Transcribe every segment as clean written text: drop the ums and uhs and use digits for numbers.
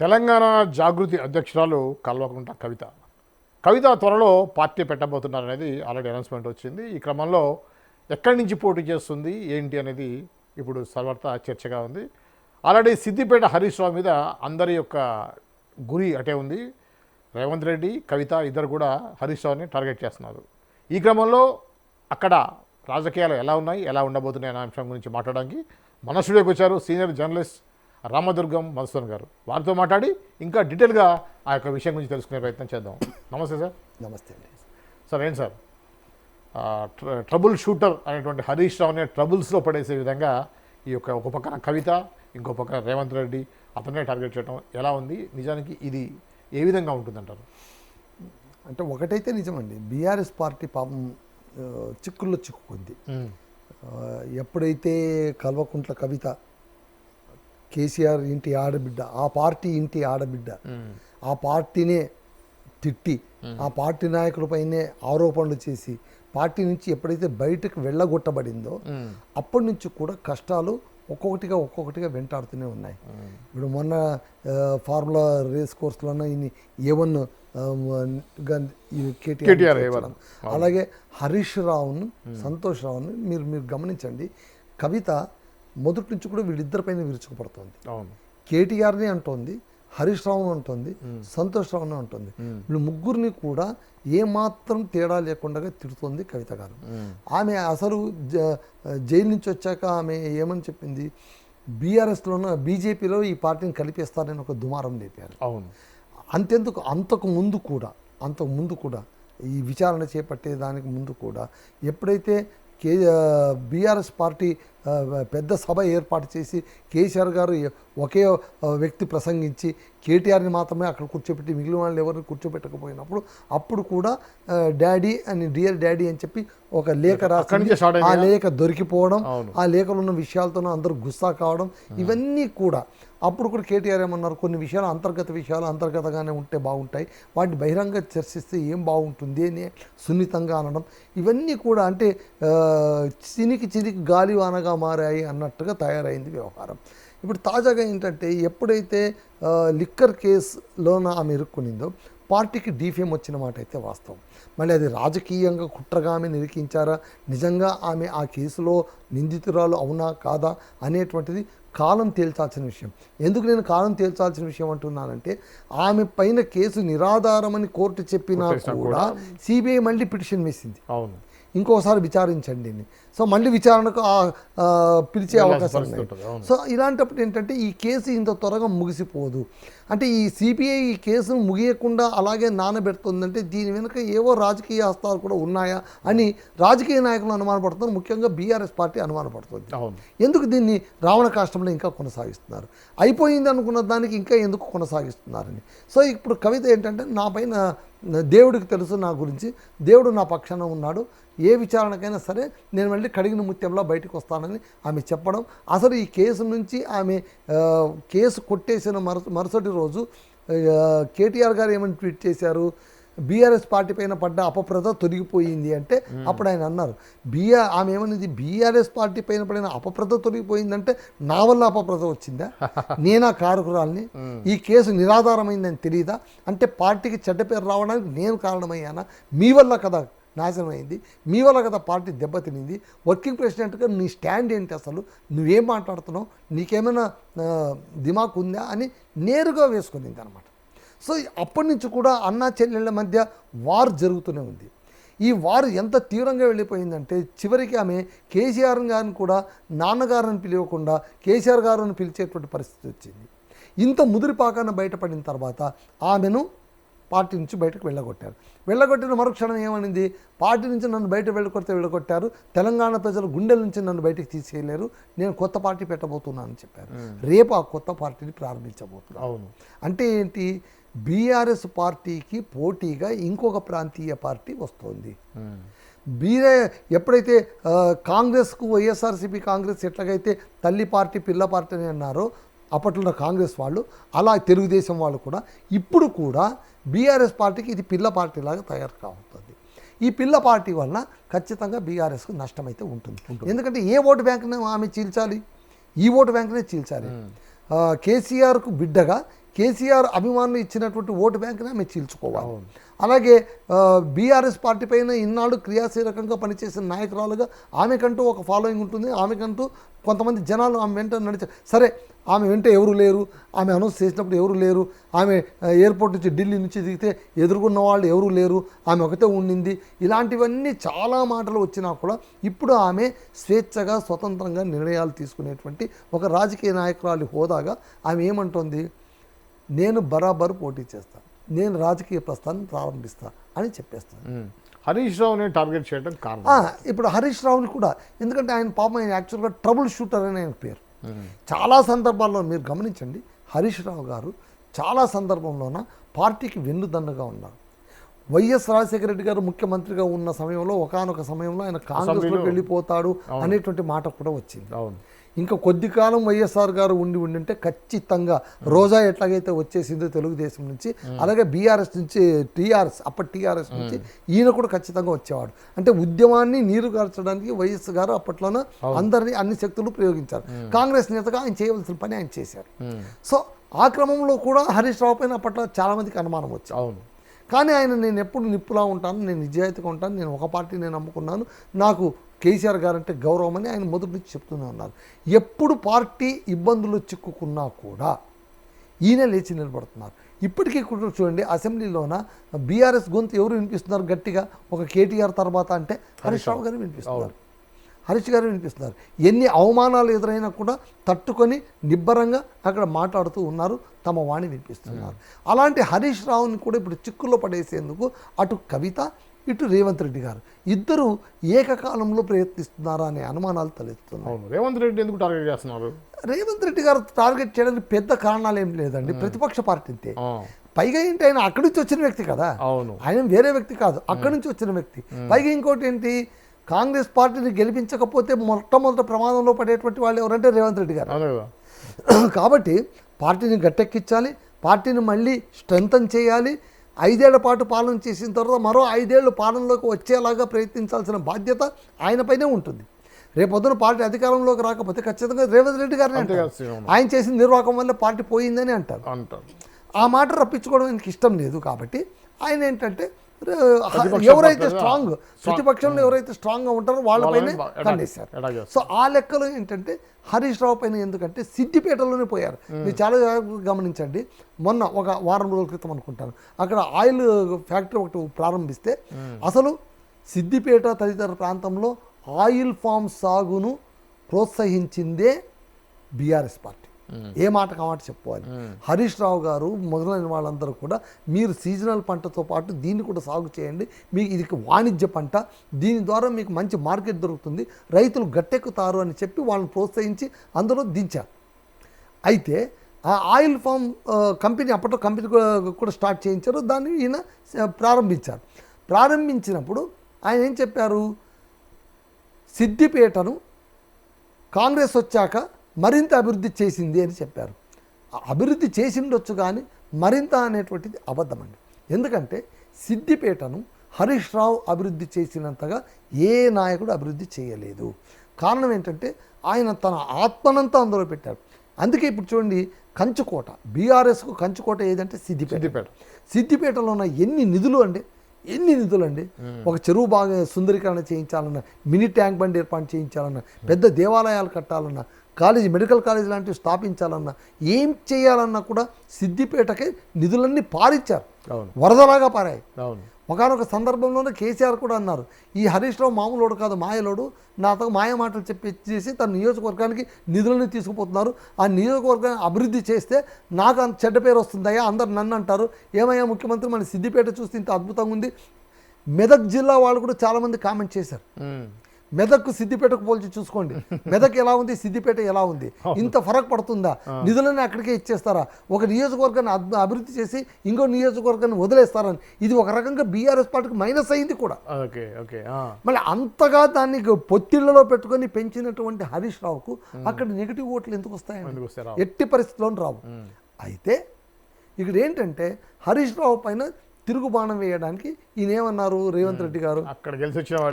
తెలంగాణ జాగృతి అధ్యక్షురాలు కల్వకుంట్ల కవిత త్వరలో party పెట్టబోతున్నారనేది already announcement వచ్చింది. ఈ క్రమంలో ఎక్కడి నుంచి పోటీ చేస్తుంది ఏంటి అనేది ఇప్పుడు సర్వత్రా చర్చగా ఉంది. ఆల్రెడీ సిద్దిపేట హరీష్ రావు మీద అందరి యొక్క గురి అటే ఉంది. రేవంత్ రెడ్డి, కవిత ఇద్దరు కూడా హరీష్ రావుని టార్గెట్ చేస్తున్నారు. ఈ క్రమంలో అక్కడ రాజకీయాలు ఎలా ఉన్నాయి, ఎలా ఉండబోతున్నాయి అనే అంశం గురించి మాట్లాడడానికి మన స్టూడియోకి వచ్చారు సీనియర్ జర్నలిస్ట్ రామదుర్గం మధుసూదన్ గారు. వారితో మాట్లాడి ఇంకా డీటెయిల్గా ఆ యొక్క విషయం గురించి తెలుసుకునే ప్రయత్నం చేద్దాం. నమస్తే సార్. నమస్తే అండి. సార్ ఏంటి సార్, ట్రబుల్ షూటర్ అనేటువంటి హరీష్ రావుని ట్రబుల్స్లో పడేసే విధంగా ఈ యొక్క ఒక పక్కన కవిత, ఇంకో పక్కన రేవంత్ రెడ్డి అతనే టార్గెట్ చేయడం ఎలా ఉంది? నిజానికి ఇది ఏ విధంగా ఉంటుందంటారు? అంటే ఒకటైతే నిజమండి, బీఆర్ఎస్ పార్టీ పాపం చిక్కుల్లో చిక్కుకుంది. ఎప్పుడైతే కల్వకుంట్ల కవిత కేసీఆర్ ఇంటి ఆడబిడ్డ, ఆ పార్టీ ఇంటి ఆడబిడ్డ, ఆ పార్టీనే తిట్టి ఆ పార్టీ నాయకులపైనే ఆరోపణలు చేసి పార్టీ నుంచి ఎప్పుడైతే బయటకు వెళ్ళగొట్టబడిందో అప్పటి నుంచి కూడా కష్టాలు ఒక్కొక్కటిగా వెంటాడుతూనే ఉన్నాయి. ఇప్పుడు మొన్న ఫార్ములా రేస్ కోర్సులోనే A1 కేటీఆర్, అలాగే హరీష్ రావును, సంతోష్ రావును మీరు గమనించండి. కవిత మొదటి నుంచి కూడా వీళ్ళిద్దరిపైన విరుచుకుపడుతోంది. కేటీఆర్ని అంటోంది, హరీష్ రావును అంటుంది, సంతోష్ రావును అంటుంది. వీళ్ళు ముగ్గురిని కూడా ఏమాత్రం తేడా లేకుండా తిడుతోంది కవిత గారు. ఆమె అసలు జైలు నుంచి వచ్చాక ఆమె ఏమని చెప్పింది, బీఆర్ఎస్లోనూ బీజేపీలో ఈ పార్టీని కలిపేస్తారని ఒక దుమారం లేపారు. అంతెందుకు అంతకు ముందు కూడా ఈ విచారణ చేపట్టే దానికి ముందు కూడా ఎప్పుడైతే బీఆర్ఎస్ పార్టీ పెద్ద సభ ఏర్పాటు చేసి కేసీఆర్ గారు ఒకే వ్యక్తి ప్రసంగించి కేటీఆర్ని మాత్రమే అక్కడ కూర్చోబెట్టి మిగిలిన వాళ్ళు ఎవరిని కూర్చోబెట్టకపోయినప్పుడు అప్పుడు కూడా డాడీ అని, డియర్ డాడీ అని చెప్పి ఒక లేఖ రాసి ఆ లేఖ దొరికిపోవడం, ఆ లేఖలో ఉన్న విషయాలతోనూ అందరూ గుస్సా కావడం, ఇవన్నీ కూడా అప్పుడు కూడా కేటీఆర్ ఏమన్నారు, కొన్ని విషయాలు అంతర్గతంగానే ఉంటే బాగుంటాయి, వాటిని బహిరంగ చర్చిస్తే ఏం బాగుంటుంది అని సున్నితంగా అనడం, ఇవన్నీ కూడా అంటే చినికి గాలి వానగా మారాయి అన్నట్టుగా తయారైంది వ్యవహారం. ఇప్పుడు తాజాగా ఏంటంటే ఎప్పుడైతే లిక్కర్ కేసులోన ఆమె ఇరుక్కునిందో పార్టీకి డీఫేమ్ వచ్చిన మాట అయితే వాస్తవం. మళ్ళీ అది రాజకీయంగా కుట్రగా ఆమె నిరీక్షించారా, నిజంగా ఆమె ఆ కేసులో నిందితురాలు అవునా కాదా అనేటువంటిది కాలం తేల్చాల్సిన విషయం. ఎందుకు నేను కాలం తేల్చాల్సిన విషయం అంటున్నానంటే, ఆమె పైన కేసు నిరాధారమని కోర్టు చెప్పినా కూడా సిబిఐ మళ్ళీ పిటిషన్ వేసింది, ఇంకోసారి విచారించండి. సో మళ్ళీ విచారణకు పిలిచే అవకాశం ఉంది. సో ఇలాంటప్పుడు ఏంటంటే ఈ కేసు ఇంత త్వరగా ముగిసిపోదు. అంటే ఈ సిబిఐ ఈ కేసును ముగియకుండా అలాగే నానబెడుతుందంటే దీని వెనుక ఏవో రాజకీయ హస్తాలు కూడా ఉన్నాయా అని రాజకీయ నాయకులు అనుమానపడుతున్నారు, ముఖ్యంగా బీఆర్ఎస్ పార్టీ అనుమానపడుతుంది. ఎందుకు దీన్ని రావణ కాష్టంలో ఇంకా కొనసాగిస్తున్నారు, అయిపోయింది అనుకున్న దానికి ఇంకా ఎందుకు కొనసాగిస్తున్నారని. సో ఇప్పుడు కవిత ఏంటంటే, నా పైన దేవుడికి తెలుసు, నా గురించి దేవుడు నా పక్షాన ఉన్నాడు, ఏ విచారణకైనా సరే నేను మళ్ళీ కడిగిన ముత్యంలో బయటకు వస్తానని ఆమె చెప్పడం. అసలు ఈ కేసు నుంచి ఆమె కేసు కొట్టేసిన మరుసటి రోజు కేటీఆర్ గారు ఏమని ట్వీట్ చేశారు, బీఆర్ఎస్ పార్టీ పైన పడ్డ అపప్రద తొలగిపోయింది అంటే అప్పుడు ఆయన అన్నారు, ఆమె ఏమన్నది, బీఆర్ఎస్ పార్టీ పైన పడిన అపప్రద తొలగిపోయిందంటే నా వల్ల అపప్రద వచ్చిందా, నేనా కారకురాల్ని, ఈ కేసు నిరాధారమైందని తెలియదా, అంటే పార్టీకి చెడ్డ పేరు రావడానికి నేను కారణమయ్యానా, మీ వల్ల కదా నాశనమైంది, మీ వల్ల కదా పార్టీ దెబ్బతినింది, వర్కింగ్ ప్రెసిడెంట్గా నీ స్టాండ్ ఏంటి, అసలు నువ్వేం మాట్లాడుతున్నావు, నీకేమైనా దిమాకు ఉందా అని నేరుగా వేసుకునింది అనమాట. సో అప్పటి నుంచి కూడా అన్నా చెల్లెళ్ళ మధ్య వార్ జరుగుతూనే ఉంది. ఈ వారు ఎంత తీవ్రంగా వెళ్ళిపోయిందంటే చివరికి ఆమె కేసీఆర్ గారిని కూడా నాన్నగారిని పిలవకుండా కేసీఆర్ గారిని పిలిచేటువంటి పరిస్థితి వచ్చింది. ఇంత ముదిరిపాకాన బయటపడిన తర్వాత ఆమెను పార్టీ నుంచి బయటకు వెళ్ళగొట్టిన మరుక్షణం ఏమనింది, పార్టీ నుంచి నన్ను బయట వెళ్ళగొట్టారు, తెలంగాణ ప్రజల గుండెల నుంచి నన్ను బయటకు తీసుకెళ్లారు, నేను కొత్త పార్టీ పెట్టబోతున్నానని చెప్పారు. రేపు ఆ కొత్త పార్టీని ప్రారంభించబోతున్నారు. అంటే ఏంటి, బీఆర్ఎస్ పార్టీకి పోటీగా ఇంకొక ప్రాంతీయ పార్టీ వస్తుంది. ఎప్పుడైతే కాంగ్రెస్కు వైఎస్ఆర్సీపీ కాంగ్రెస్ ఎట్లాగైతే తల్లి పార్టీ పిల్ల పార్టీ అని అన్నారో అప్పట్లో కాంగ్రెస్ వాళ్ళు, అలా తెలుగుదేశం వాళ్ళు కూడా ఇప్పుడు కూడా బీఆర్ఎస్ పార్టీకి ఇది పిల్ల పార్టీలాగా తయారు కావుతుంది. ఈ పిల్ల పార్టీ వలన ఖచ్చితంగా బీఆర్ఎస్కు నష్టమైతే ఉంటుంది. ఎందుకంటే ఏ ఓటు బ్యాంకును ఆమె చీల్చాలి, ఈ ఓటు బ్యాంకునే చీల్చాలి. కేసీఆర్కు బిడ్డగా కేసీఆర్ అభిమానులు ఇచ్చినటువంటి ఓటు బ్యాంక్ని ఆమె చీల్చుకోవాలి. అలాగే బీఆర్ఎస్ పార్టీ పైన ఇన్నాళ్ళు క్రియాశీలకంగా పనిచేసిన నాయకురాలుగా ఆమెకంటూ ఒక ఫాలోయింగ్ ఉంటుంది, ఆమెకంటూ కొంతమంది జనాలు ఆమె వెంట నడిచారు. సరే, ఆమె వెంట ఎవరు లేరు, ఆమె అనౌన్స్ చేసినప్పుడు ఎవరు లేరు, ఆమె ఎయిర్పోర్ట్ నుంచి ఢిల్లీ నుంచి దిగితే ఎదుర్కొన్న వాళ్ళు ఎవరు లేరు, ఆమె ఒకటే ఉండింది, ఇలాంటివన్నీ చాలా మాటలు వచ్చినా కూడా ఇప్పుడు ఆమె స్వేచ్ఛగా స్వతంత్రంగా నిర్ణయాలు తీసుకునేటువంటి ఒక రాజకీయ నాయకురాలి హోదాగా ఆమె ఏమంటుంది, నేను బరాబరు పోటీ చేస్తాను, నేను రాజకీయ ప్రస్థానం ప్రారంభిస్తా అని చెప్పేస్తాను. హరీష్ రావుని టార్గెట్ చేయడం కారణం ఇప్పుడు హరీష్ రావుని కూడా, ఎందుకంటే ఆయన పాపం ఆయన యాక్చువల్గా ట్రబుల్ షూటర్ అని ఆయన పేరు. చాలా సందర్భాల్లో మీరు గమనించండి, హరీష్ రావు గారు చాలా సందర్భంలోన పార్టీకి వెన్నుదన్నుగా ఉన్నారు. వైఎస్ రాజశేఖర రెడ్డి గారు ముఖ్యమంత్రిగా ఉన్న సమయంలో ఒకానొక సమయంలో ఆయన కాంగ్రెస్లోకి వెళ్ళిపోతాడు అనేటువంటి మాట కూడా వచ్చింది. ఇంకా కొద్ది కాలం వైఎస్ఆర్ గారు ఉంటే ఖచ్చితంగా రోజా ఎట్లాగైతే వచ్చేసిందో తెలుగుదేశం నుంచి, అలాగే బీఆర్ఎస్ నుంచి టీఆర్ఎస్ నుంచి ఈయన కూడా ఖచ్చితంగా వచ్చేవాడు. అంటే ఉద్యమాన్ని నీరు కార్చడానికి వైఎస్ గారు అప్పట్లోనే అందరినీ అన్ని శక్తులు ప్రయోగించారు. కాంగ్రెస్ నేతగా ఆయన చేయవలసిన పని ఆయన చేశారు. సో ఆ క్రమంలో కూడా హరీష్ రావు పైన అప్పట్లో చాలా మందికి అనుమానం వచ్చింది. కానీ ఆయన నేను ఎప్పుడు నిప్పులా ఉంటాను, నేను నిజాయితీగా ఉంటాను, నేను ఒక పార్టీ నేను నమ్ముకున్నాను, నాకు కేసీఆర్ గారు అంటే గౌరవం అని ఆయన మొదటి నుంచి చెప్తూనే ఉన్నారు. ఎప్పుడు పార్టీ ఇబ్బందులు చిక్కుకున్నా కూడా ఈయన లేచి నిలబడుతున్నారు. ఇప్పటికీ కూడా చూడండి, అసెంబ్లీలోన బీఆర్ఎస్ గొంతు ఎవరు వినిపిస్తున్నారు గట్టిగా, ఒక కేటీఆర్ తర్వాత అంటే హరీష్ రావు గారు వినిపిస్తున్నారు. ఎన్ని అవమానాలు ఎదురైనా కూడా తట్టుకొని నిబ్బరంగా అక్కడ మాట్లాడుతూ ఉన్నారు, తమ వాణి వినిపిస్తున్నారు. అలాంటి హరీష్ రావుని కూడా ఇప్పుడు చిక్కుల్లో పడేసేందుకు అటు కవిత ఇటు రేవంత్ రెడ్డి గారు ఇద్దరు ఏకకాలంలో ప్రయత్నిస్తున్నారా అనే అనుమానాలు తలెత్తున్నాయి. రేవంత్ రెడ్డి ఎందుకు టార్గెట్ చేస్తున్నారు? రేవంత్ రెడ్డి గారు టార్గెట్ చేయడానికి పెద్ద కారణాలు ఏం లేదండి, ప్రతిపక్ష పార్టీ. పైగా ఏంటి, ఆయన అక్కడి నుంచి వచ్చిన వ్యక్తి కదా, ఆయన వేరే వ్యక్తి కాదు, అక్కడి నుంచి వచ్చిన వ్యక్తి. పైగా ఇంకోటి ఏంటి, కాంగ్రెస్ పార్టీని గెలిపించకపోతే మొట్టమొదటి ప్రమాదంలో పడేటువంటి వాళ్ళు ఎవరంటే రేవంత్ రెడ్డి గారు. కాబట్టి పార్టీని గట్టెక్కించాలి, పార్టీని మళ్ళీ స్ట్రెంథన్ చేయాలి. 5 ఏళ్ల పాటు పాలన చేసిన తర్వాత మరో 5 ఏళ్ళు పాలనలోకి వచ్చేలాగా ప్రయత్నించాల్సిన బాధ్యత ఆయనపైనే ఉంటుంది. రేపొద్దున పార్టీ అధికారంలోకి రాకపోతే ఖచ్చితంగా రేవంత్ రెడ్డి గారిని అంటారు, ఆయన చేసిన నిర్వాహకం వల్ల పార్టీ పోయిందని అంటారు. ఆ మాట రప్పించుకోవడం ఆయనకి ఇష్టం లేదు. కాబట్టి ఆయన ఏంటంటే ఎవరైతే స్ట్రాంగ్, ప్రతిపక్షంలో ఎవరైతే స్ట్రాంగ్గా ఉంటారో వాళ్ళపైనే ఖండేశారు. సో ఆ లెక్కలో ఏంటంటే హరీష్ రావు పైన, ఎందుకంటే సిద్దిపేటలోనే పోయారు. మీరు చాలా గమనించండి, మొన్న ఒక వారం రోజుల క్రితం అనుకుంటాను, అక్కడ ఆయిల్ ఫ్యాక్టరీ ఒకటి ప్రారంభిస్తే అసలు సిద్దిపేట తదితర ప్రాంతంలో ఆయిల్ ఫామ్ సాగును ప్రోత్సహించిందే బీఆర్ఎస్ పార్టీ. ఏ మాట కామాట చెప్పుకోవాలి. హరీష్ రావు గారు మొదలైన వాళ్ళందరూ కూడా మీరు సీజనల్ పంటతో పాటు దీన్ని కూడా సాగు చేయండి, మీకు ఇది వాణిజ్య పంట, దీని ద్వారా మీకు మంచి మార్కెట్ దొరుకుతుంది, రైతులు గట్టెక్కుతారు అని చెప్పి వాళ్ళని ప్రోత్సహించి అందులో దించారు. అయితే ఆ ఆయిల్ ఫామ్ కంపెనీ అప్పట్లో కంపెనీ కూడా స్టార్ట్ చేయించారు, దాన్ని ఈయన ప్రారంభించారు. ప్రారంభించినప్పుడు ఆయన ఏం చెప్పారు, సిద్దిపేటను కాంగ్రెస్ వచ్చాక మరింత అభివృద్ధి చేసింది అని చెప్పారు. అభివృద్ధి చేసిండొచ్చు కానీ మరింత అనేటువంటిది అబద్ధమండి. ఎందుకంటే సిద్దిపేటను హరీష్ రావు అభివృద్ధి చేసినంతగా ఏ నాయకుడు అభివృద్ధి చేయలేదు. కారణం ఏంటంటే ఆయన తన ఆత్మనంతా అందులో పెట్టారు. అందుకే ఇప్పుడు చూడండి, కంచుకోట, బీఆర్ఎస్కు కంచుకోట ఏదంటే సిద్దిపేటలో ఉన్న ఎన్ని నిధులు అండి, ఒక చెరువు బాగా సుందరీకరణ చేయించాలన్నా, మినీ ట్యాంక్ బండ్ ఏర్పాటు చేయించాలన్నా, పెద్ద దేవాలయాలు కట్టాలన్నా, మెడికల్ కాలేజ్ లాంటివి స్థాపించాలన్నా, ఏం చేయాలన్నా కూడా సిద్దిపేటకి నిధులన్నీ పారిచ్చారు, వరదలాగా పారాయి. ఒకనొక సందర్భంలోనే కేసీఆర్ కూడా అన్నారు, ఈ హరీష్ రావు మామూలుడు కాదు, మాయలోడు, నాతో మాయ మాటలు చేసి తన నియోజకవర్గానికి నిధులని తీసుకుపోతున్నారు, ఆ నియోజకవర్గాన్ని అభివృద్ధి చేస్తే నాకు అంత చెడ్డ పేరు వస్తుందయ్యా, అందరు నన్ను అంటారు, ఏమయ్యా ముఖ్యమంత్రి మన సిద్దిపేట చూస్తే ఇంత అద్భుతంగా ఉంది. మెదక్ జిల్లా వాళ్ళు కూడా చాలామంది కామెంట్ చేశారు, మెదక్కు సిద్దిపేటకు పోల్చి చూసుకోండి, మెదక్ ఎలా ఉంది, సిద్దిపేట ఎలా ఉంది, ఇంత ఫరక్ పడుతుందా, నిధులన్నీ అక్కడికే ఇచ్చేస్తారా, ఒక నియోజకవర్గాన్ని అభివృద్ధి చేసి ఇంకో నియోజకవర్గాన్ని వదిలేస్తారని. ఇది ఒక రకంగా బీఆర్ఎస్ పార్టీకి మైనస్ అయింది కూడా. మళ్ళీ అంతగా దాన్ని పొత్తిళ్లలో పెట్టుకొని పెంచినటువంటి హరీష్ రావుకు అక్కడ నెగిటివ్ ఓట్లు ఎందుకు వస్తాయండి? ఎట్టి పరిస్థితుల్లో రావు. అయితే ఇక్కడ ఏంటంటే హరీష్ రావు పైన తిరుగుబాణం వేయడానికి ఈయనేమన్నారు, రేవంత్ రెడ్డి గారు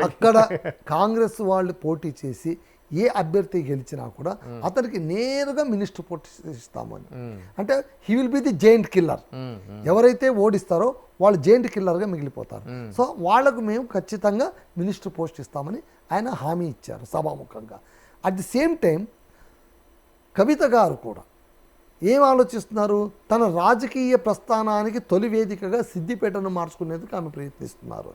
అక్కడ కాంగ్రెస్ వాళ్ళు పోటీ చేసి ఏ అభ్యర్థి గెలిచినా కూడా అతనికి నేరుగా మినిస్టర్ పోస్ట్ ఇస్తామని. అంటే he will be the giant killer. ఎవరైతే ఓడిస్తారో వాళ్ళు జైంట్ కిల్లర్గా మిగిలిపోతారు. సో వాళ్ళకు మేము ఖచ్చితంగా మినిస్టర్ పోస్ట్ ఇస్తామని ఆయన హామీ ఇచ్చారు సభాముఖంగా. అట్ ది సేమ్ టైం కవిత గారు కూడా ఏం ఆలోచిస్తున్నారు, తన రాజకీయ ప్రస్థానానికి తొలి వేదికగా సిద్దిపేటను మార్చుకునేందుకు ఆమె ప్రయత్నిస్తున్నారు.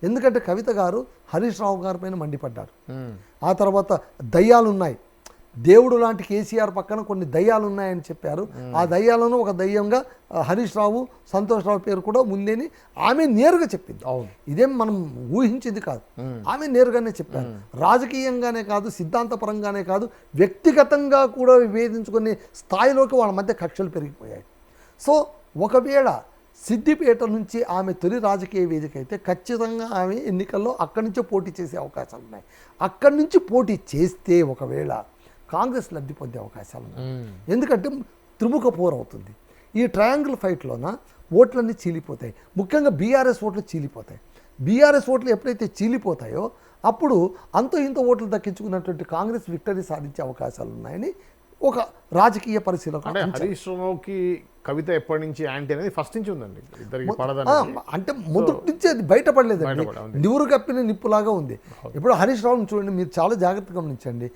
ఎందుకంటే కవిత గారు హరీష్ రావు గారి పైన మండిపడ్డారు. ఆ తర్వాత దయ్యాలున్నాయి, దేవుడు లాంటి కేసీఆర్ పక్కన కొన్ని దయ్యాలు ఉన్నాయని చెప్పారు. ఆ దయ్యాలను ఒక దయ్యంగా హరీష్ రావు, సంతోష్ రావు పేరు కూడా ఉందని ఆమె నేరుగా చెప్పింది. ఇదేం మనం ఊహించింది కాదు, ఆమె నేరుగానే చెప్పారు. రాజకీయంగానే కాదు, సిద్ధాంతపరంగానే కాదు, వ్యక్తిగతంగా కూడా విభేదించుకునే స్థాయిలోకి వాళ్ళ మధ్య కక్షలు పెరిగిపోయాయి. సో ఒకవేళ సిద్దిపేట నుంచి ఆమె తొలి రాజకీయ వేదిక అయితే ఖచ్చితంగా ఆమె ఎన్నికల్లో అక్కడి నుంచే పోటీ చేసే అవకాశాలు ఉన్నాయి. అక్కడి నుంచి పోటీ చేస్తే ఒకవేళ కాంగ్రెస్ లబ్ధి పొందే అవకాశాలు ఉన్నాయి. ఎందుకంటే త్రిముఖ పోరు అవుతుంది. ఈ ట్రయాంగిల్ ఫైట్లోన ఓట్లన్నీ చీలిపోతాయి. ముఖ్యంగా బీఆర్ఎస్ ఓట్లు చీలిపోతాయి. బీఆర్ఎస్ ఓట్లు ఎప్పుడైతే చీలిపోతాయో అప్పుడు అంతో ఇంత ఓట్లు దక్కించుకున్నటువంటి కాంగ్రెస్ విక్టరీ సాధించే అవకాశాలు ఉన్నాయని ఒక రాజకీయ పరిశీలన. అంటే హరీష్ రావుకి కవిత ఎప్పటి నుంచి యాంటీ అనేది ఫస్ట్ నుంచి ఉందండి, ఇద్దరికి అంటే మొదటి నుంచి అది బయటపడలేదండి, నివురు కప్పిన నిప్పులాగా ఉంది. ఇప్పుడు హరీష్ రావుని చూడండి, మీరు చాలా జాగ్రత్తగా గమనించండి.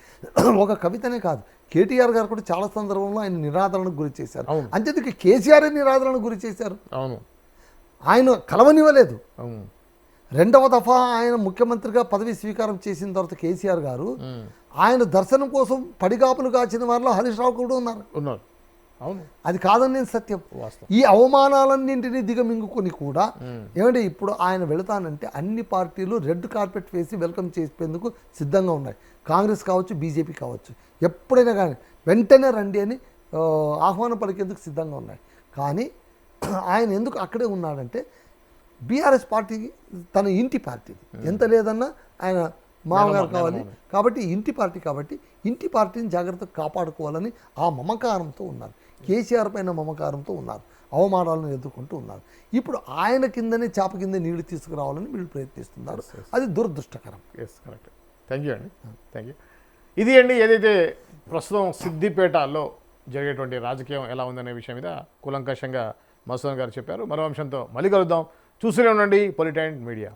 ఒక కవితనే కాదు, కేటీఆర్ గారు కూడా చాలా సందర్భంలో ఆయన నిరాదరణకు గురి చేశారు. అంతేందుకు కేసీఆర్ నిరాదరణకు గురి చేశారు. ఆయన కలవనివ్వలేదు. రెండవ దఫా ఆయన ముఖ్యమంత్రిగా పదవి స్వీకారం చేసిన తర్వాత కేసీఆర్ గారు ఆయన దర్శనం కోసం పడిగాపులు కాచిన వారిలో హరీష్ రావు కూడా ఉన్నారు. అవును, అది కాదని నేను సత్యం. ఈ అవమానాలన్నింటినీ దిగమింగుకొని కూడా ఏమంటే ఇప్పుడు ఆయన వెళతానంటే అన్ని పార్టీలు రెడ్ కార్పెట్ వేసి వెల్కమ్ చేసేందుకు సిద్ధంగా ఉన్నాయి. కాంగ్రెస్ కావచ్చు, బీజేపీ కావచ్చు, ఎప్పుడైనా కానీ వెంటనే రండి అని ఆహ్వానం పలికేందుకు సిద్ధంగా ఉన్నాయి. కానీ ఆయన ఎందుకు అక్కడే ఉన్నాడంటే బీఆర్ఎస్ పార్టీ తన ఇంటి పార్టీ, ఎంత లేదన్నా ఆయన మామగారు కావాలి కాబట్టి ఇంటి పార్టీ, కాబట్టి ఇంటి పార్టీని జాగ్రత్తగా కాపాడుకోవాలని ఆ మమకారంతో ఉన్నారు. కేసీఆర్ పైన మమకారంతో ఉన్నారు, అవమానాలను ఎదుర్కొంటూ ఉన్నారు. ఇప్పుడు ఆయన కిందనే చేప కింద నీళ్లు తీసుకురావాలని వీళ్ళు ప్రయత్నిస్తున్నారు. అది దురదృష్టకరం. కరెక్ట్. థ్యాంక్ యూ అండి, థ్యాంక్ యూ. ఇది అండి ఏదైతే ప్రస్తుతం సిద్దిపేటలో జరిగేటువంటి రాజకీయం ఎలా ఉందనే విషయం మీద కూలంకషంగా మధుసూదన్ గారు చెప్పారు. మరో అంశంతో మళ్ళీ కలుద్దాం. చూస్తూనే ఉండండి పొలిటైన్ మీడియా.